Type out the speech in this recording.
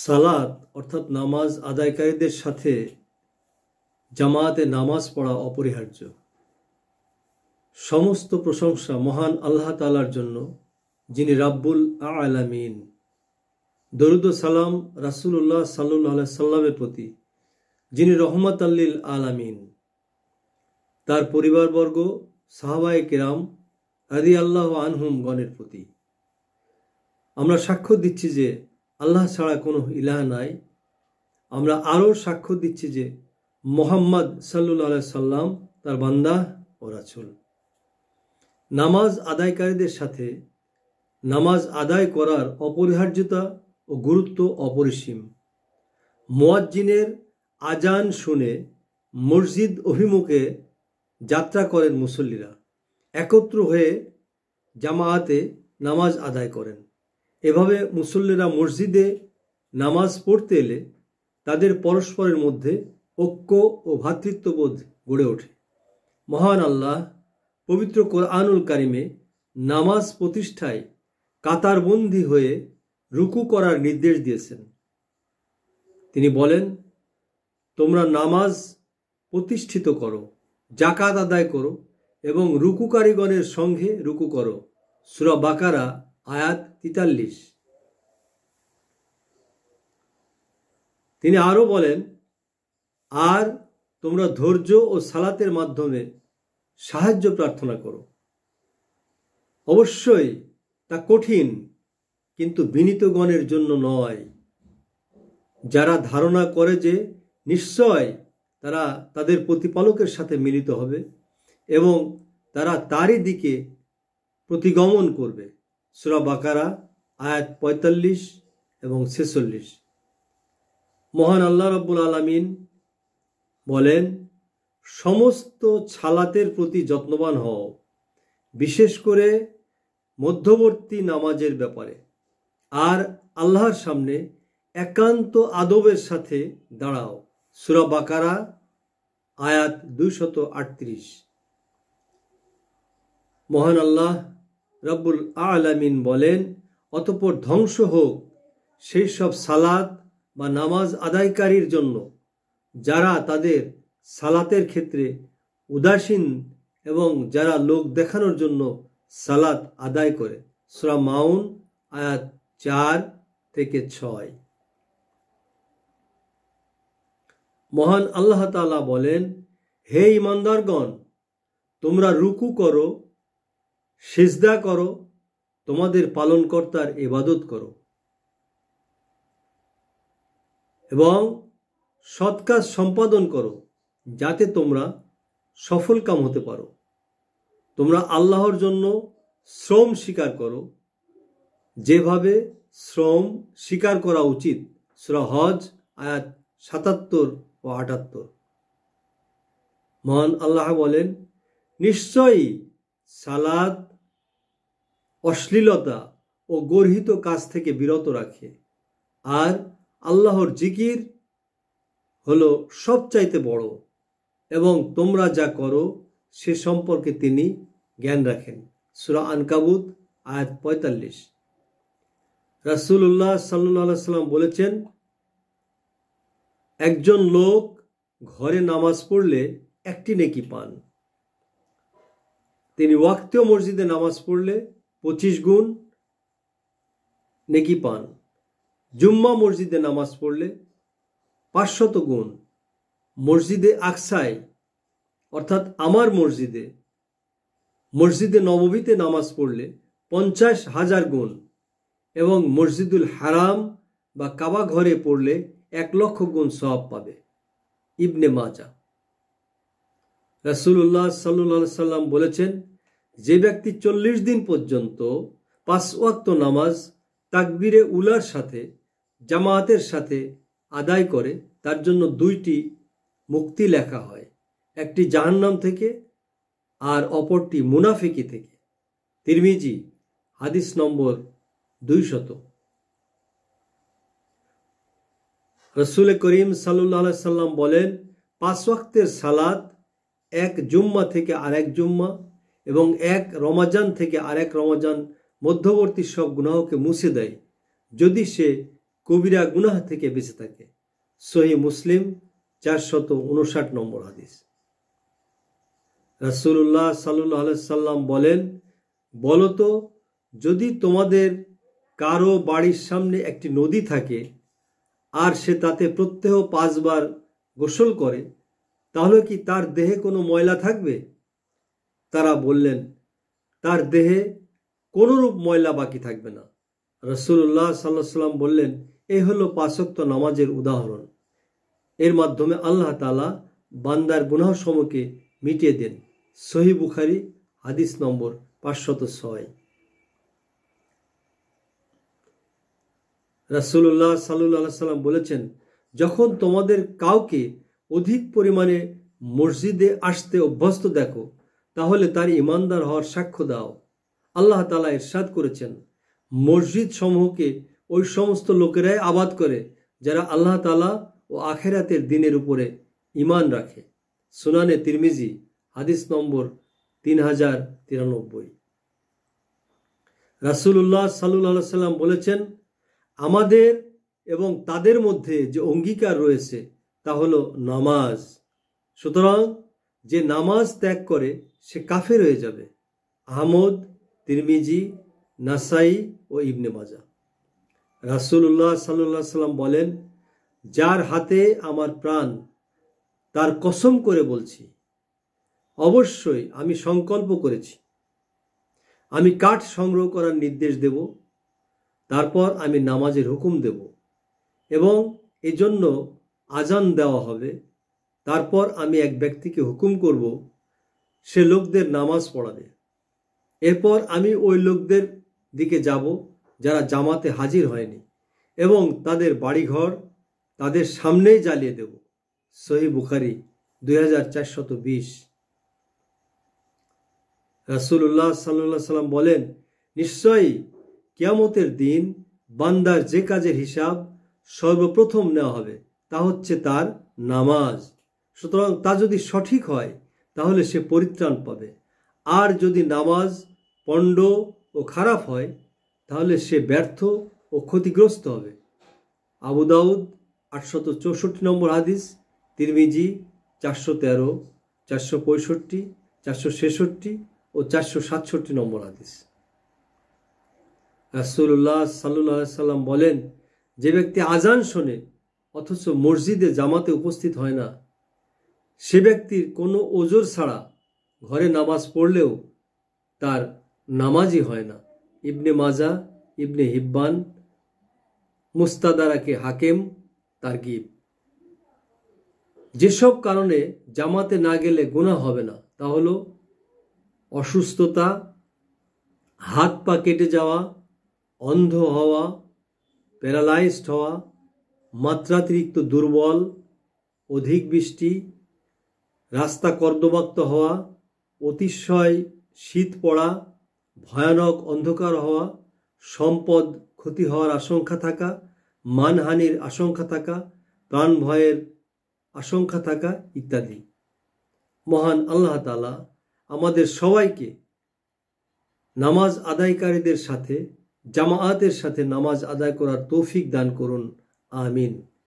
সালাত অর্থাৎ নামাজ আদায়কারীদের সাথে জামাতে নামাজ পড়া অপরিহার্য। সমস্ত প্রশংসা মহান আল্লাহ তাআলার জন্য, যিনি রাব্বুল আলামিন। দরুদ ও সালাম রাসূলুল্লাহ সাল্লাল্লাহু আলাইহি সাল্লামের প্রতি, যিনি রহমাতাল লিল আলামিন। তার পরিবারবর্গ, সাহাবায়ে কেরাম রাদিয়াল্লাহু আনহুম গণের প্রতি। আমরা সাক্ষ্য দিচ্ছি যে আল্লাহ ছাড়া কোনো ইলাহ নাই। আমরা আরও সাক্ষ্য দিচ্ছি যে মুহাম্মদ সাল্লাল্লাহু আলাইহি সাল্লাম তার বান্দা ও রাসূল। নামাজ আদায়কারীদের সাথে নামাজ আদায় করার অপরিহার্যতা ও গুরুত্ব অপরিসীম। মুয়াজ্জিনের আজান শুনে মসজিদ অভিমুখে যাত্রা করেন মুসল্লিরা, একত্র হয়ে জামায়াতে নামাজ আদায় করেন। এভাবে মুসল্লিরা মসজিদে নামাজ পড়তে এলে তাদের পরস্পরের মধ্যে ঐক্য ও ভ্রাতৃত্ববোধ গড়ে ওঠে। মহান আল্লাহ পবিত্র কোরআনুল কারিমে নামাজ প্রতিষ্ঠায় কাতারবন্দী হয়ে রুকু করার নির্দেশ দিয়েছেন। তিনি বলেন, তোমরা নামাজ প্রতিষ্ঠিত করো, যাকাত আদায় করো এবং রুকুকারীগণের সঙ্গে রুকু করো। সূরা বাকারা আয়াত 43। তিনি আরও বলেন, আর তোমরা ধৈর্য ও সালাতের মাধ্যমে সাহায্য প্রার্থনা করো। অবশ্যই তা কঠিন, কিন্তু বিনীতগণের জন্য নয়। যারা ধারণা করে যে নিশ্চয় তারা তাদের প্রতিপালকের সাথে মিলিত হবে এবং তারা তারই দিকে প্রতিগমন করবে। সূরা বাকারা আয়াত 45 এবং 46। মহান আল্লাহ রাব্বুল আলামিন বলেন, সমস্ত সালাতের প্রতি যত্নবান হও, বিশেষ করে মধ্যবর্তী নামাজের ব্যাপারে, আর আল্লাহর সামনে একান্ত আদবের সাথে দাঁড়াও। সূরা বাকারা আয়াত 238। মহান আল্লাহ রাব্বুল আলামিন বলেন, অতঃপর ধ্বংস হোক সেই সব সালাত বা নামাজ আদায়কারীর জন্য যারা তাদের সালাতের ক্ষেত্রে উদাসীন এবং যারা লোক দেখানোর জন্য সালাত আদায় করে। সূরা মাউন আয়াত 4 থেকে 6। মহান আল্লাহ তাআলা বলেন, হে ঈমানদারগণ, তোমরা রুকু করো, সিজদা করো, তোমাদের পালনকর্তার ইবাদত করো এবং সৎ কাজ সম্পাদন করো, যাতে তোমরা সফলকাম হতে পারো। তোমরা আল্লাহর জন্য শ্রম স্বীকার করো, যেভাবে শ্রম স্বীকার করা উচিত। সূরা হজ আয়াত 77 ও 78। মহান আল্লাহ বলেন, নিশ্চয়ই সালাত অশ্লীলতা ও গর্হিত কাজ থেকে বিরত রাখে, আর আল্লাহর জিকির হলো সবচাইতে বড়, এবং তোমরা যা করো সে সম্পর্কে তিনি জ্ঞান রাখেন। সূরা আনকাবুত আয়াত 45। রাসূলুল্লাহ সাল্লাল্লাহু আলাইহি সাল্লাম বলেছেন, একজন লোক ঘরে নামাজ পড়লে একটি নেকি পান। তিনি ওয়াক্তীয় মসজিদে নামাজ পড়লে 25 গুণ নেকি পান। জুম্মা মসজিদে নামাজ পড়লে 500 গুণ। মসজিদে আকসায় অর্থাৎ আমার মসজিদে নববীতে নামাজ পড়লে 50,000 গুণ এবং মসজিদুল হারাম বা কাবা ঘরে পড়লে 1,00,000 গুণ সওয়াব পাবে। ইবনে মাজাহ। রাসূলুল্লাহ সাল্লাল্লাহু আলাইহি সাল্লাম বলেছেন, যে ব্যক্তি 40 দিন পর্যন্ত 5 ওয়াক্ত নামাজ তাকবীরে উলার সাথে জামায়াতের সাথে আদায় করে, তার জন্য 2টি মুক্তি লেখা হয়, একটি জাহান্নাম থেকে আর অপরটি মুনাফিকি থেকে। তিরমিজি হাদিস নম্বর 200। রাসূল করিম সাল্লাল্লাহু আলাইহি সাল্লাম বলেন, 5 ওয়াক্তের সালাত এক জুম্মা থেকে আরেক জুম্মা এবং এক রমাজান থেকে আরেক রমাজান মধ্যবর্তী সব গুনাহকে মুছে দেয়, যদি সে কবিরা গুনাহ থেকে বেঁচে থাকে। সহিহ মুসলিম 459 নম্বর হাদিস। রাসূলুল্লাহ সাল্লাল্লাহু আলাইহি সাল্লাম বলেন, বলতো যদি তোমাদের কারো বাড়ির সামনে একটি নদী থাকে আর সে তাতে প্রত্যহ 5 বার গোসল করে, তাহলে কি তার দেহে কোনো ময়লা থাকবে? তারা বললেন, তার দেহে কোনরূপ ময়লা বাকি থাকবে না। রাসূলুল্লাহ সাল্লাল্লাহু আলাইহি সাল্লাম বললেন, এই হলো 5 ওয়াক্ত নামাজের উদাহরণ। এর মাধ্যমে আল্লাহ তাআলা বান্দার গুনাহ সমূহকে মিটিয়ে দেন। সহিহ বুখারী হাদিস নম্বর 506। রাসূলুল্লাহ সাল্লাল্লাহু আলাইহি সাল্লাম বলেছেন, যখন তোমাদের কাউকে অধিক পরিমাণে মসজিদে আসতে অভ্যস্ত দেখো, তাহলে তার ইমানদার হওয়ার সাক্ষ্য দাও। আল্লাহ তাআলা ইরশাদ করেছেন, মসজিদ সমূহকে ওই সমস্ত লোকেরাই আবাদ করে যারা আল্লাহ তাআলা ও আখিরাতের দিনের উপরে ঈমান রাখে। সুনানে তিরমিজি হাদিস নম্বর 3093। রাসূলুল্লাহ সাল্লাল্লাহু আলাইহি সাল্লাম বলেছেন, আমাদের এবং তাদের মধ্যে যে অঙ্গীকার রয়েছে তা হলো নামাজ। সুতরাং যে নামাজ ত্যাগ করে সে কাফের হয়ে যাবে। আহমদ, তিরমিজি, নাসাই ও ইবনে মাজাহ। রাসূলুল্লাহ সাল্লাল্লাহু আলাইহি সাল্লাম বলেন, যার হাতে আমার প্রাণ, তার কসম করে বলছি, অবশ্যই আমি সংকল্প করেছি আমি কাঠ সংগ্রহ করার নির্দেশ দেব, তারপর আমি নামাজের হুকুম দেব এবং এজন্য আজান দেওয়া হবে। তারপর আমি এক ব্যক্তিকে হুকুম করব সে লোকদের নামাজ পড়াবে। এরপর আমি ওই লোকদের দিকে যাব যারা জামাতে হাজির হয়নি এবং তাদের বাড়িঘর তাদের সামনেই জ্বালিয়ে দেব। সহিহ বুখারী 2420। রাসূলুল্লাহ সাল্লাল্লাহু আলাইহি সাল্লাম বলেন, নিশ্চয়ই কিয়ামতের দিন বান্দার যে কাজের হিসাব সর্বপ্রথম নেওয়া হবে তা হচ্ছে তার নামাজ। সুতরাং তা যদি সঠিক হয় তাহলে সে পরিত্রাণ পাবে, আর যদি নামাজ পণ্ড ও খারাপ হয় তাহলে সে ব্যর্থ ও ক্ষতিগ্রস্ত হবে। আবু দাউদ 864 নম্বর হাদিস, তিরমিজি 413, 465, 466 ও 467 নম্বর হাদিস। রাসূলুল্লাহ সাল্লাল্লাহু আলাইহি সাল্লাম বলেন, যে ব্যক্তি আজান শোনে অথচ মসজিদে জামাতে উপস্থিত হয় না, সে ব্যক্তির কোনো ওজর ছাড়া ঘরে নামাজ পড়লেও তার নামাজই হয় না। ইবনে মাজাহ, ইবনে হিব্বান, মুস্তাদরাকে হাকিম, তারগিব। যেসব কারণে জামাতে না গেলে গুনাহ হবে না তা হলো অসুস্থতা, হাত পা কেটে যাওয়া, অন্ধ হওয়া, প্যারালাইজড হওয়া, মাত্রাতিরিক্ত দুর্বল, অধিক বৃষ্টি, রাস্তা কর্দমাক্ত হওয়া, অতিশয় শীত পড়া, ভয়ানক অন্ধকার হওয়া, সম্পদ ক্ষতি হওয়ার আশঙ্কা থাকা, মানহানির আশঙ্কা থাকা, প্রাণ ভয়ের আশঙ্কা থাকা ইত্যাদি। মহান আল্লাহ তাআলা আমাদের সবাইকে নামাজ আদায়কারীদের সাথে জামায়াতের সাথে নামাজ আদায় করার তৌফিক দান করুন। আমিন।